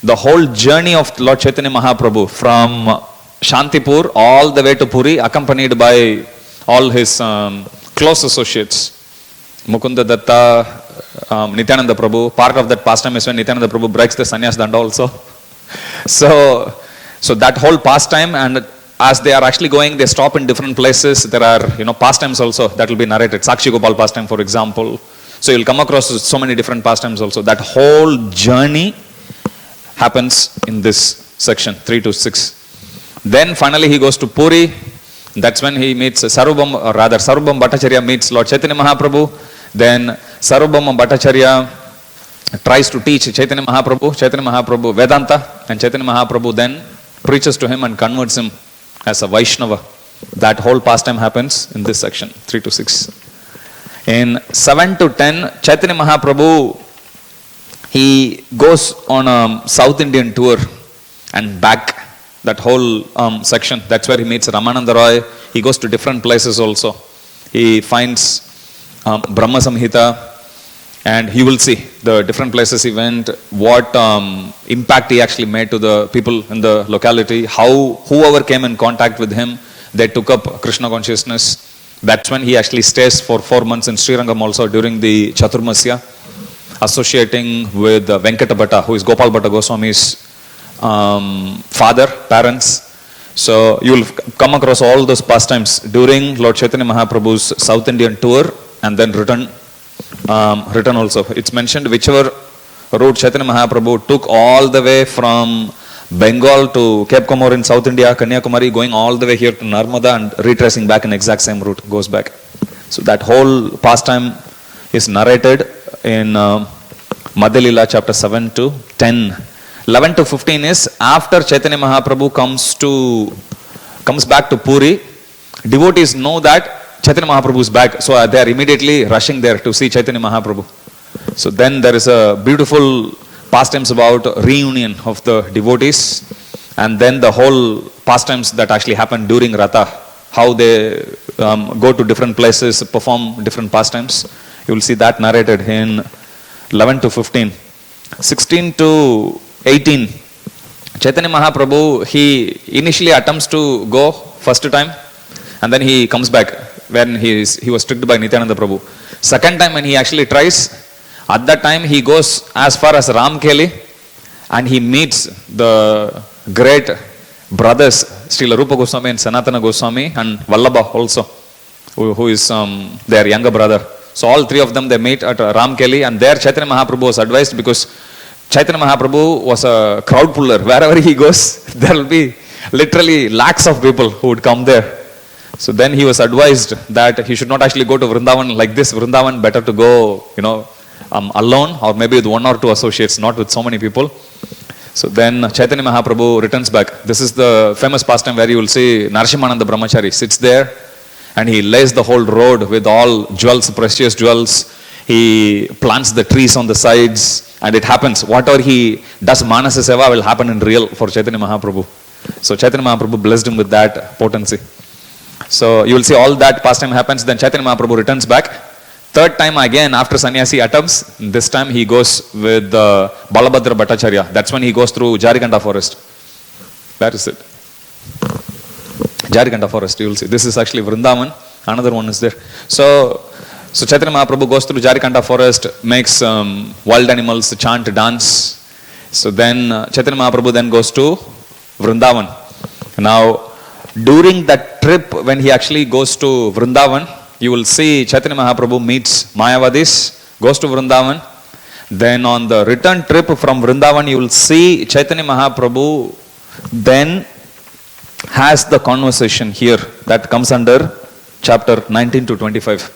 the whole journey of Lord Chaitanya Mahaprabhu from Shantipur all the way to Puri, accompanied by all his close associates. Mukunda Datta, Nityananda Prabhu. Part of that pastime is when Nityananda Prabhu breaks the sannyas danda also. So that whole pastime, and as they are actually going, they stop in different places. There are pastimes also that will be narrated. Sakshi Gopal pastime, for example. So you'll come across so many different pastimes also. That whole journey happens in this section 3 to 6. Then finally he goes to Puri. That's when he meets Sarvabhauma Bhattacharya meets Lord Chaitanya Mahaprabhu. Then Sarvabhauma Bhattacharya tries to teach Chaitanya Mahaprabhu Vedanta, and Chaitanya Mahaprabhu then preaches to him and converts him as a Vaishnava. That whole pastime happens in this section 3 to 6. In 7 to 10, Chaitanya Mahaprabhu, he goes on a South Indian tour and back. That whole section, that's where he meets Ramananda Roy. He goes to different places also. He finds Brahma Samhita And you will see the different places he went, what impact he actually made to the people in the locality, how whoever came in contact with him, they took up Krishna consciousness. That's when he actually stays for 4 months in Srirangam also during the Chaturmasya, associating with Venkata Bhatta, who is Gopal Bhatta Goswami's father, parents. So you will come across all those pastimes during Lord Chaitanya Mahaprabhu's South Indian tour, and then return also. It's mentioned whichever route Chaitanya Mahaprabhu took all the way from Bengal to Cape Comorin in South India, Kanyakumari, going all the way here to Narmada and retracing back in exact same route, goes back. So that whole pastime is narrated in Madhya Leela chapter 7 to 10. 11 to 15 is after Chaitanya Mahaprabhu comes back to Puri. Devotees know that Chaitanya Mahaprabhu is back, so they are immediately rushing there to see Chaitanya Mahaprabhu. So then there is a beautiful pastimes about reunion of the devotees, and then the whole pastimes that actually happen during Ratha, how they go to different places, perform different pastimes. You will see that narrated in 11 to 15. 16 to 18, Chaitanya Mahaprabhu, he initially attempts to go first time, and then he comes back when he was tricked by Nityananda Prabhu. Second time when he actually tries, at that time he goes as far as Ramkeli, and he meets the great brothers Srila Rupa Goswami and Sanatana Goswami and Vallabha also, who is their younger brother. So all three of them, they meet at Ramkeli, and there Chaitanya Mahaprabhu was advised, because Chaitanya Mahaprabhu was a crowd puller. Wherever he goes, there will be literally lakhs of people who would come there. So then he was advised that he should not actually go to Vrindavan like this. Vrindavan, better to go, alone, or maybe with 1 or 2 associates, not with so many people. So then Chaitanya Mahaprabhu returns back. This is the famous pastime where you will see Narasimhananda Brahmachari sits there, and he lays the whole road with all jewels, precious jewels. He plants the trees on the sides, and it happens. Whatever he does Manasa Seva will happen in real for Chaitanya Mahaprabhu. So Chaitanya Mahaprabhu blessed him with that potency. So you will see all that pastime happens. Then Chaitanya Mahaprabhu returns back. Third time again after sannyasi attempts, this time he goes with Balabhadra Bhattacharya. That's when he goes through Jarikanda forest. Where is it? Jarikanda forest, you will see. This is actually Vrindavan. Another one is there. So Chaitanya Mahaprabhu goes through Jarikanda forest, makes wild animals chant, dance. So then Chaitanya Mahaprabhu then goes to Vrindavan. Now, during that trip, when he actually goes to Vrindavan, you will see Chaitanya Mahaprabhu meets Mayavadis, goes to Vrindavan. Then on the return trip from Vrindavan, you will see Chaitanya Mahaprabhu then has the conversation here that comes under chapter 19 to 25.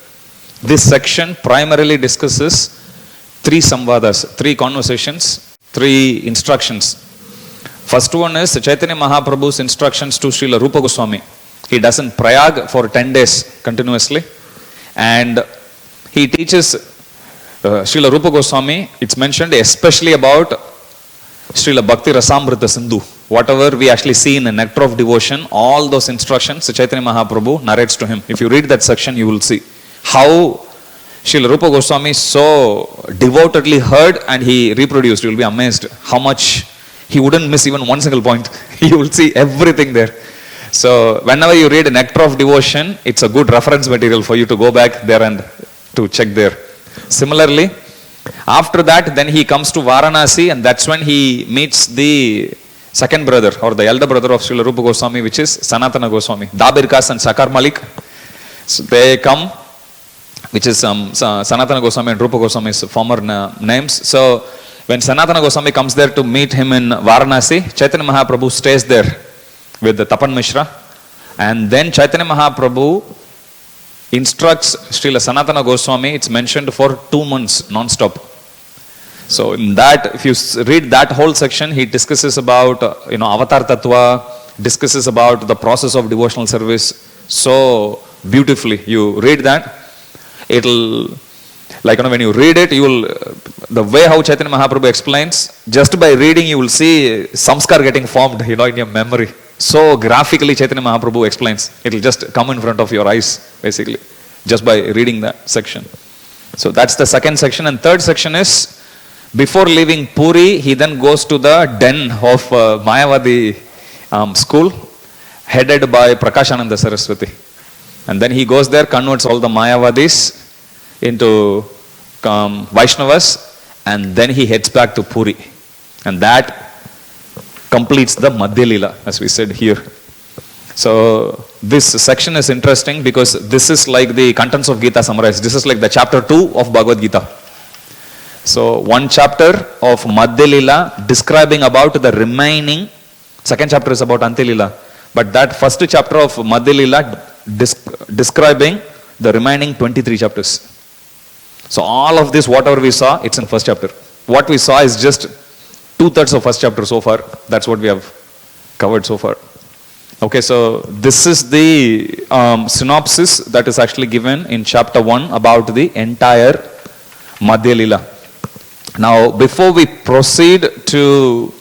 This section primarily discusses 3 samvadas, 3 conversations, 3 instructions. First one is Chaitanya Mahaprabhu's instructions to Srila Rupa Goswami. He does in Prayag for 10 days continuously, and he teaches Srila Rupa Goswami, it's mentioned especially about Srila Bhakti Rasamrita Sindhu. Whatever we actually see in the Nectar of Devotion, all those instructions Chaitanya Mahaprabhu narrates to him. If you read that section, you will see how Srila Rupa Goswami so devotedly heard and he reproduced. You will be amazed how much he wouldn't miss even one single point. You will see everything there. So whenever you read Nectar of Devotion, it's a good reference material for you to go back there and to check there. Similarly, after that, then he comes to Varanasi, and that's when he meets the second brother or the elder brother of Srila Rupa Goswami, which is Sanatana Goswami. Dabirkas and Sakar Malik. So they come, which is Sanatana Goswami and Rupa Goswami's former names. So when Sanatana Goswami comes there to meet him in Varanasi, Chaitanya Mahaprabhu stays there with the Tapan Mishra, and then Chaitanya Mahaprabhu instructs Srila Sanatana Goswami, it's mentioned, for 2 months non-stop. So in that, if you read that whole section, he discusses about Avatar Tattva, discusses about the process of devotional service so beautifully. You read that, it'll, when you read it, you will, the way how Chaitanya Mahaprabhu explains, just by reading you will see samskar getting formed, in your memory. So graphically Chaitanya Mahaprabhu explains. It will just come in front of your eyes, basically, just by reading that section. So that's the second section. And third section is, before leaving Puri, he then goes to the den of Mayavadi school, headed by Prakashananda Saraswati. And then he goes there, converts all the Mayavadis into Vaishnavas, and then he heads back to Puri. And that completes the Madhya Lila, as we said here. So this section is interesting because this is like the contents of Gita summarized. This is like the chapter 2 of Bhagavad Gita. So one chapter of Madhya Lila describing about the remaining, second chapter is about Antya Lila, but that first chapter of Madhya Lila describing the remaining 23 chapters. So all of this, whatever we saw, it's in first chapter. What we saw is just 2/3 of first chapter so far. That's what we have covered so far. Okay, so this is the synopsis that is actually given in chapter 1 about the entire Madhya Lila. Now, before we proceed to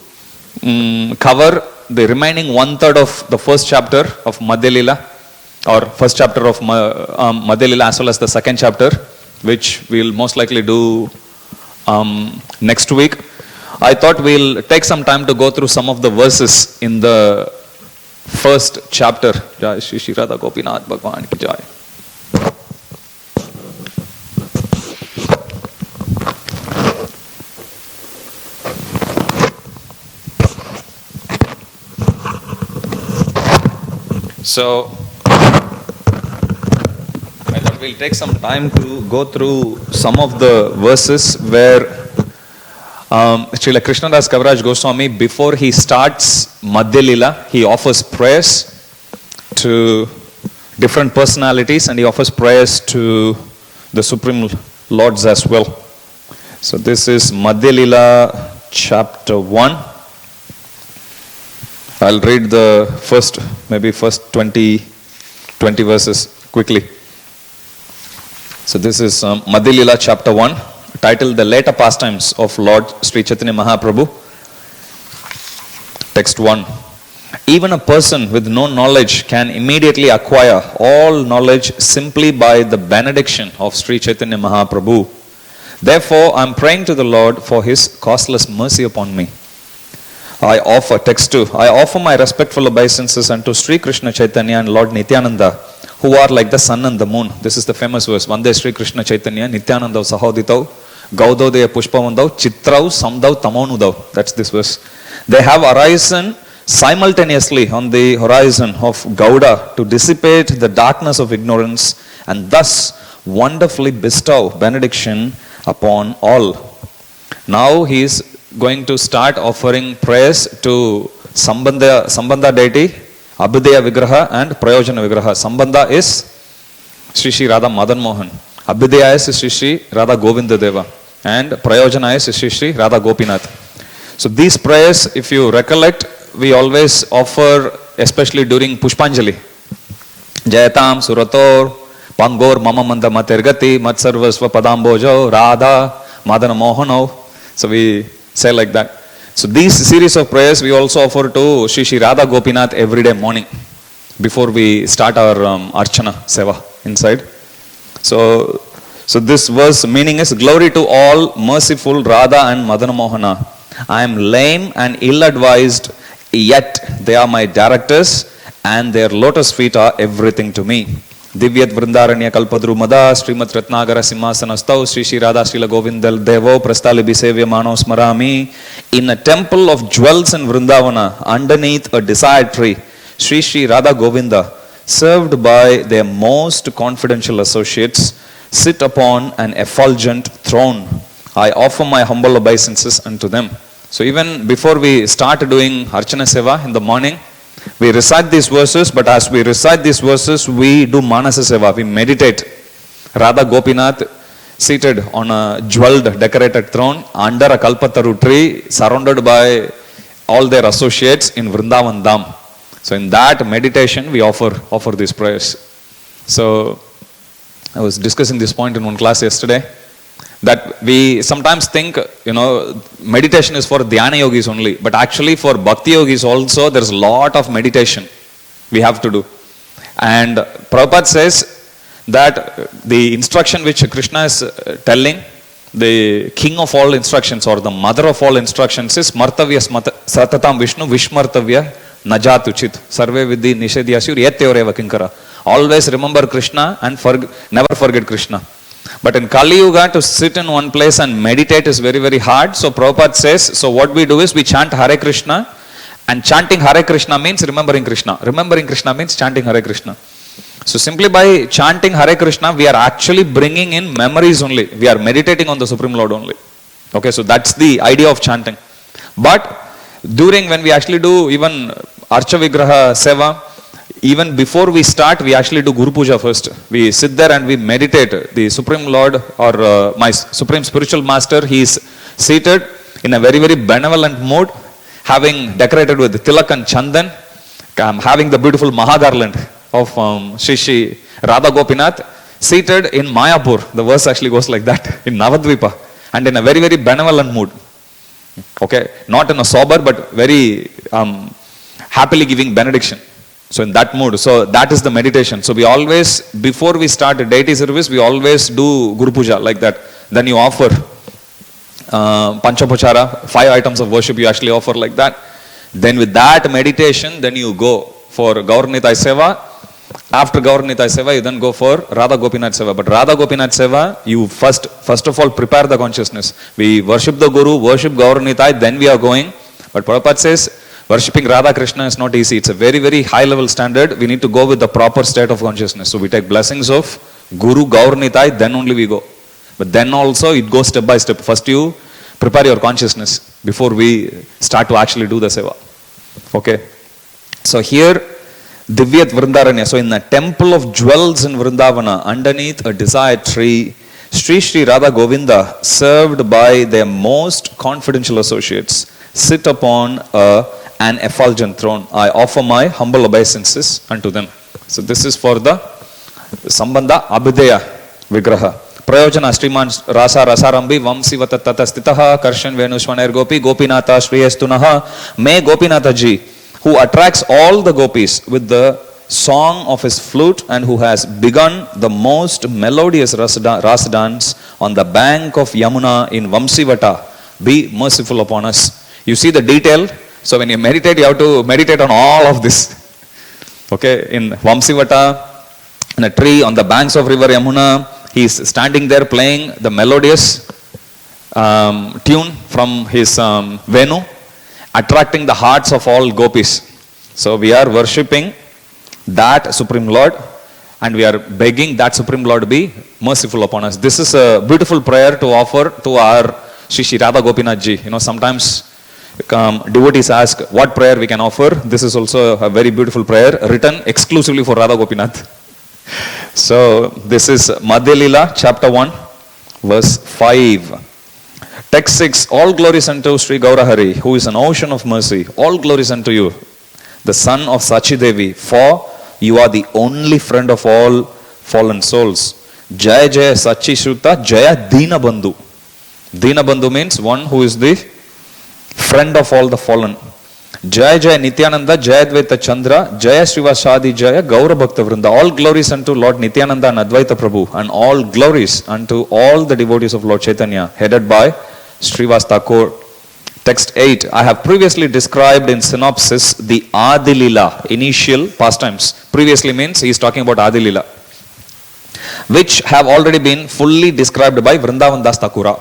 cover the remaining 1/3 of the first chapter of Madhya Lila, or first chapter of Madhya Lila as well as the second chapter, which we'll most likely do next week, I thought we'll take some time to go through some of the verses in the first chapter. Jai Shri Shri Radha Gopinath Bhagwan ki Jai. So I thought we'll take some time to go through some of the verses where Srila Krishnadas Kaviraj Goswami, before he starts Madhya Lila, he offers prayers to different personalities and he offers prayers to the Supreme Lords as well. So this is Madhya Lila chapter 1. I'll read the first 20 verses quickly. So this is Madhya Lila chapter 1, titled The Later Pastimes of Lord Sri Chaitanya Mahaprabhu. Text 1. Even a person with no knowledge can immediately acquire all knowledge simply by the benediction of Sri Chaitanya Mahaprabhu. Therefore, I am praying to the Lord for his causeless mercy upon me. Text 2. I offer my respectful obeisances unto Sri Krishna Chaitanya and Lord Nityananda, who are like the sun and the moon. This is the famous verse. Vande Sri Krishna Chaitanya, Nityananda Sahoditau, Gaudodaya Pushpavandau, Chitrau, Samdau, Tamonudau. That's this verse. They have arisen simultaneously on the horizon of Gauda to dissipate the darkness of ignorance and thus wonderfully bestow benediction upon all. Now he is going to start offering prayers to Sambandha deity, Abhidaya Vigraha and Prayojana Vigraha. Sambandha is Sri Sri Radha Madan Mohan. Abhidaya is Sri Sri Radha Govinda Deva. And Prayojana is Sri Sri Radha Gopinath. So these prayers, if you recollect, we always offer, especially during Pushpanjali. Jayatam Surator, Pangor Mama Manda Matergati, Matsarvasva Padambojo, Radha, Madana Mohano. So we say like that. So these series of prayers we also offer to Sri Sri Radha Gopinath every day morning before we start our Archana Seva inside. So this verse meaning is, glory to all merciful Radha and Madana Mohana. I am lame and ill-advised, yet they are my directors and their lotus feet are everything to me. Divyat Vrindaranya Kalpadrumada Srimat Ratnagara Simhasanastau Sri Sri Radha Srila Govindal Devo Prastalibi Sevya Mano Smarami. In a temple of jewels in Vrindavana, underneath a desired tree, Sri Sri Radha Govinda, served by their most confidential associates, sit upon an effulgent throne. I offer my humble obeisances unto them. So even before we start doing Archana Seva in the morning, we recite these verses, but as we recite these verses, we do Manasa Seva, we meditate. Radha Gopinath seated on a jeweled, decorated throne under a Kalpataru tree, surrounded by all their associates in Vrindavan Dham. So in that meditation, we offer these prayers. So I was discussing this point in one class yesterday, that we sometimes think, meditation is for Dhyana yogis only, but actually for Bhakti yogis also, there's a lot of meditation we have to do. And Prabhupada says, that the instruction which Krishna is telling, the king of all instructions or the mother of all instructions is Martavya Satatam Vishnu Vishmartavya Najatuchit Sarve Vidhi Nishedhyasur Yetyoreva Kinkara. Always remember Krishna and never forget Krishna. But in Kali Yuga, to sit in one place and meditate is very, very hard. So Prabhupada says, so what we do is we chant Hare Krishna, and chanting Hare Krishna means remembering Krishna. Remembering Krishna means chanting Hare Krishna. So simply by chanting Hare Krishna, we are actually bringing in memories only. We are meditating on the Supreme Lord only. Okay, so that's the idea of chanting. But during when we actually do even Archa Vigraha Seva, even before we start, we actually do Guru Puja first. We sit there and we meditate. The Supreme Lord or my Supreme Spiritual Master, he is seated in a very, very benevolent mood, having decorated with Tilak and Chandan, having the beautiful Mahagarland of Shri Radha Gopinath, seated in Mayapur. The verse actually goes like that, in Navadvipa, and in a very, very benevolent mood. Okay, not in a sober, but very happily giving benediction. So in that mood, so that is the meditation. So we always, before we start a deity service, we always do Guru Puja like that. Then you offer Panchapochara, 5 items of worship you actually offer like that. Then with that meditation, then you go for Gaur Nitai Seva. After Gaur Nitai Seva, you then go for Radha Gopinath Seva. But Radha Gopinath Seva, you first of all prepare the consciousness. We worship the Guru, worship Gaur Nitai, then we are going. But Prabhupada says, worshipping Radha Krishna is not easy. It's a very, very high level standard. We need to go with the proper state of consciousness. So we take blessings of Guru, Gaur Nitai, then only we go. But then also it goes step by step. First you prepare your consciousness before we start to actually do the seva. Okay. So here, Divyat Vrindaranya. So in the temple of jewels in Vrindavana, underneath a desire tree, Sri Radha Govinda, served by their most confidential associates, sit upon an effulgent throne. I offer my humble obeisances unto them. So this is for the Sambandha Abhideya Vigraha. Prayojana Sriman Rasa Rasarambi Vamsivata Tata Stitaha Karshan Venushwaner Gopi Gopinata Shriyastunaha May Gopinata Ji, who attracts all the gopis with the song of his flute and who has begun the most melodious rasa dance on the bank of Yamuna in Vamsivata, be merciful upon us. You see the detail. So when you meditate, you have to meditate on all of this. Okay, in Vamsivata, in a tree on the banks of river Yamuna, he is standing there playing the melodious tune from his Venu, attracting the hearts of all gopis. So we are worshipping that Supreme Lord and we are begging that Supreme Lord to be merciful upon us. This is a beautiful prayer to offer to our Shri Radha Gopinath Ji. You know, sometimes devotees ask what prayer we can offer. This is also a very beautiful prayer written exclusively for Radha Gopinath. So this is Madhya Lila, chapter 1, verse 5. Text 6, all glories unto Sri Gaurahari, who is an ocean of mercy. All glories unto you, the son of Sachi Devi, for you are the only friend of all fallen souls. Jaya Jaya Sachi Shruta, Jaya Dina Bandhu. Dina Bandhu means one who is the friend of all the fallen. Jaya Jaya Nityananda, Jaya Advaita Chandra, Jaya Srivasadi Jaya, Gaura Bhakta Vrinda. All glories unto Lord Nityananda and Advaita Prabhu, and all glories unto all the devotees of Lord Chaitanya, headed by Srivas Thakur. Text 8. I have previously described in synopsis the Adilila, initial pastimes. Previously means he is talking about Adilila, which have already been fully described by Vrindavan Das Thakura.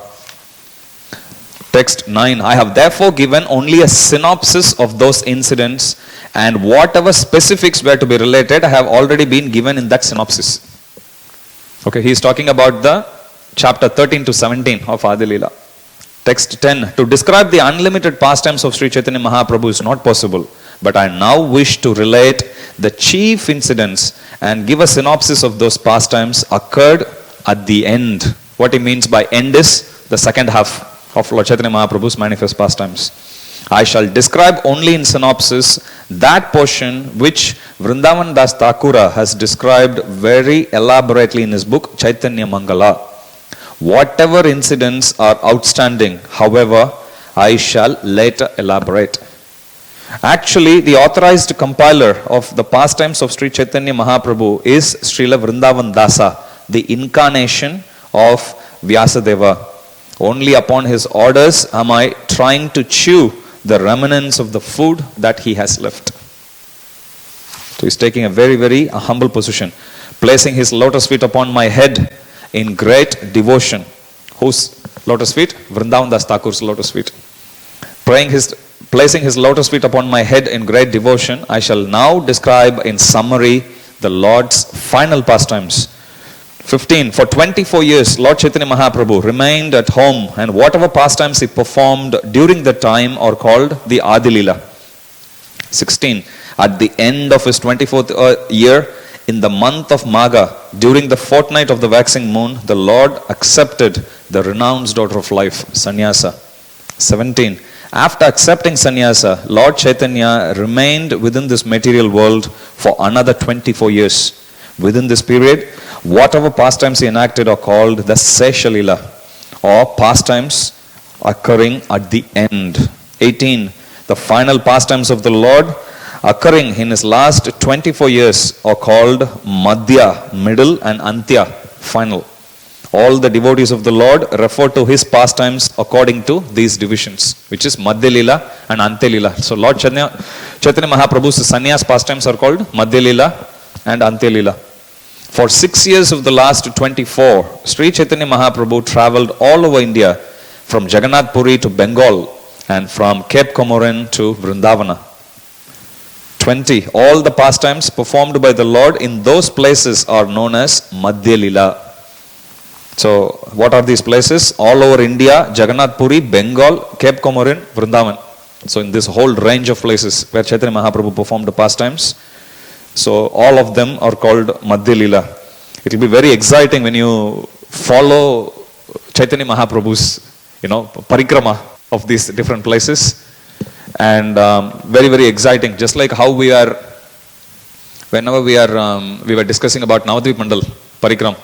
Text 9. I have therefore given only a synopsis of those incidents, and whatever specifics were to be related have already been given in that synopsis. Okay, he is talking about the chapter 13 to 17 of Adilila. Text 10. To describe the unlimited pastimes of Sri Chaitanya Mahaprabhu is not possible, but I now wish to relate the chief incidents and give a synopsis of those pastimes occurred at the end. What he means by end is the second half of Lord Chaitanya Mahaprabhu's manifest pastimes. I shall describe only in synopsis that portion which Vrindavan Das Thakura has described very elaborately in his book Chaitanya Mangala. Whatever incidents are outstanding, however, I shall later elaborate. Actually, the authorized compiler of the pastimes of Sri Chaitanya Mahaprabhu is Srila Vrindavan Dasa, the incarnation of Vyasadeva. Only upon his orders am I trying to chew the remnants of the food that he has left. So he's taking a very, very humble position, placing his lotus feet upon my head in great devotion. Whose lotus feet? Vrindavan Das Thakur's lotus feet. Placing his lotus feet upon my head in great devotion, I shall now describe in summary the Lord's final pastimes. 15. For 24 years, Lord Chaitanya Mahaprabhu remained at home, and whatever pastimes he performed during that time are called the Adilila. 16. At the end of his 24th year, in the month of Magha, during the fortnight of the waxing moon, the Lord accepted the renounced daughter of life, Sannyasa. 17. After accepting sannyasa, Lord Chaitanya remained within this material world for another 24 years. Within this period, whatever pastimes he enacted are called the Seshalila, or pastimes occurring at the end. 18. The final pastimes of the Lord occurring in his last 24 years are called Madhya, middle, and Antya, final. All the devotees of the Lord refer to his pastimes according to these divisions, which is Madhya Lila and Antya Lila. So Lord Chaitanya Mahaprabhu's sannyas pastimes are called Madhya Lila and Antya Lila. For 6 years of the last 24, Sri Chaitanya Mahaprabhu traveled all over India, from Jagannath Puri to Bengal and from Cape Comorin to Vrindavana. 20. All the pastimes performed by the Lord in those places are known as Madhya Lila. So, what are these places? All over India, Jagannath Puri, Bengal, Cape Comorin, Vrindavan. So, in this whole range of places where Chaitanya Mahaprabhu performed the pastimes, so all of them are called Madhya Lila. It will be very exciting when you follow Chaitanya Mahaprabhu's, parikrama of these different places. And very, very exciting. Just like how we were discussing about Navadvip Mandal, parikram.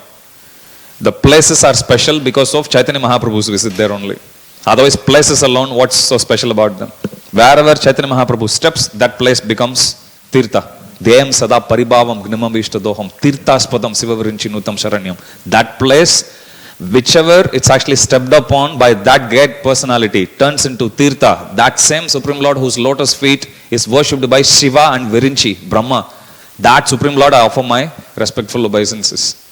The places are special because of Chaitanya Mahaprabhu's visit there only. Otherwise, places alone, what's so special about them? Wherever Chaitanya Mahaprabhu steps, that place becomes Tirtha. Deyam sada paribhavam gnimam ishtadoham tirthaspadam sivavirinchinutam sharanyam. That place, whichever it's actually stepped upon by that great personality, turns into Tirtha. That same Supreme Lord whose lotus feet is worshipped by Shiva and Virinchi, Brahma. That Supreme Lord I offer my respectful obeisances.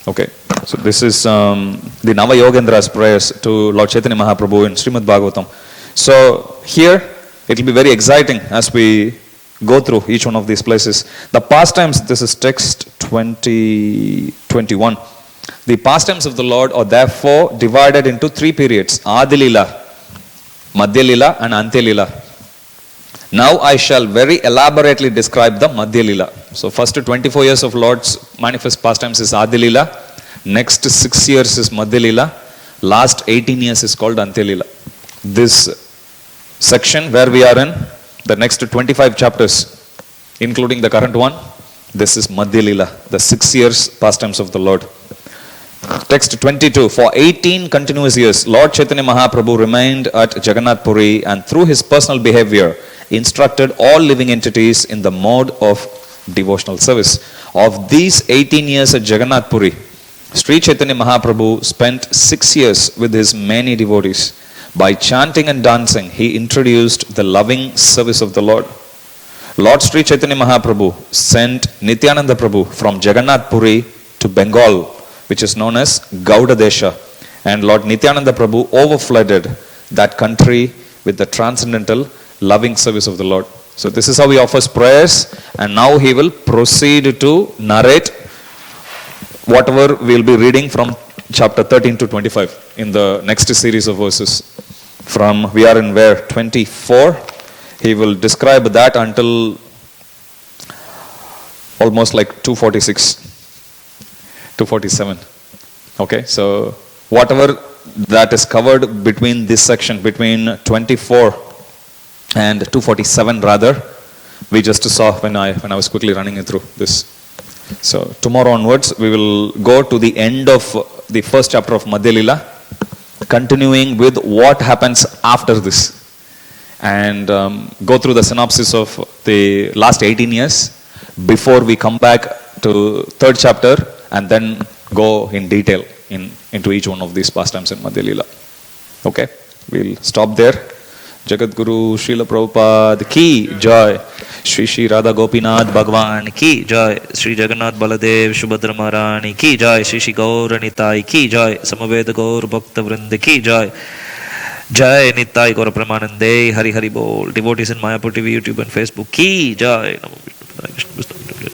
Okay, so this is the Nava Yogendra's prayers to Lord Chaitanya Mahaprabhu in Srimad Bhagavatam. So here it will be very exciting as we go through each one of these places. The pastimes, this is text 21. The pastimes of the Lord are therefore divided into 3 periods: Adilila, Madhya Lila, and Antya Lila. Now I shall very elaborately describe the Madhya Lila. So first 24 years of Lord's manifest pastimes is Adi Lila. Next 6 years is Madhya Lila. Last 18 years is called Antya Lila. This section where we are in, the next 25 chapters, including the current one, this is Madhya Lila, the 6 years pastimes of the Lord. Text 22. For 18 continuous years, Lord Chaitanya Mahaprabhu remained at Jagannath Puri and through his personal behavior instructed all living entities in the mode of devotional service. Of these 18 years at Jagannath Puri, Sri Chaitanya Mahaprabhu spent 6 years with his many devotees. By chanting and dancing, he introduced the loving service of the Lord. Lord Sri Chaitanya Mahaprabhu sent Nityananda Prabhu from Jagannath Puri to Bengal, which is known as Gauda Desha, and Lord Nityananda Prabhu overflooded that country with the transcendental loving service of the Lord. So this is how he offers prayers, and now he will proceed to narrate whatever we'll be reading from chapter 13 to 25 in the next series of verses. From, we are in where? 24. He will describe that until almost like 246. 247. Okay, so whatever that is covered between this section, between 24 and 247 rather, we just saw when I was quickly running it through this. So tomorrow onwards we will go to the end of the first chapter of Madhya Lila, continuing with what happens after this. and go through the synopsis of the last 18 years before we come back to third chapter and then go in detail into each one of these pastimes in Madhya Leela. Okay, we'll stop there. Jagat Guru Srila Prabhupada ki jai. Shri Shri Radha Gopinath Bhagwan ki jai. Shri Jagannath Baladev Subhadra Maharani ki jai. Shri Shri Gaur Nitai ki jai. Samaveda Gaur Bhakta Vrinda ki jai. Jai Nitai Gaur Pramanande Hari Hari Bol. Devotees in Mayapur TV, YouTube and Facebook ki jai. Namo Vishnu Vishnu Vishnu.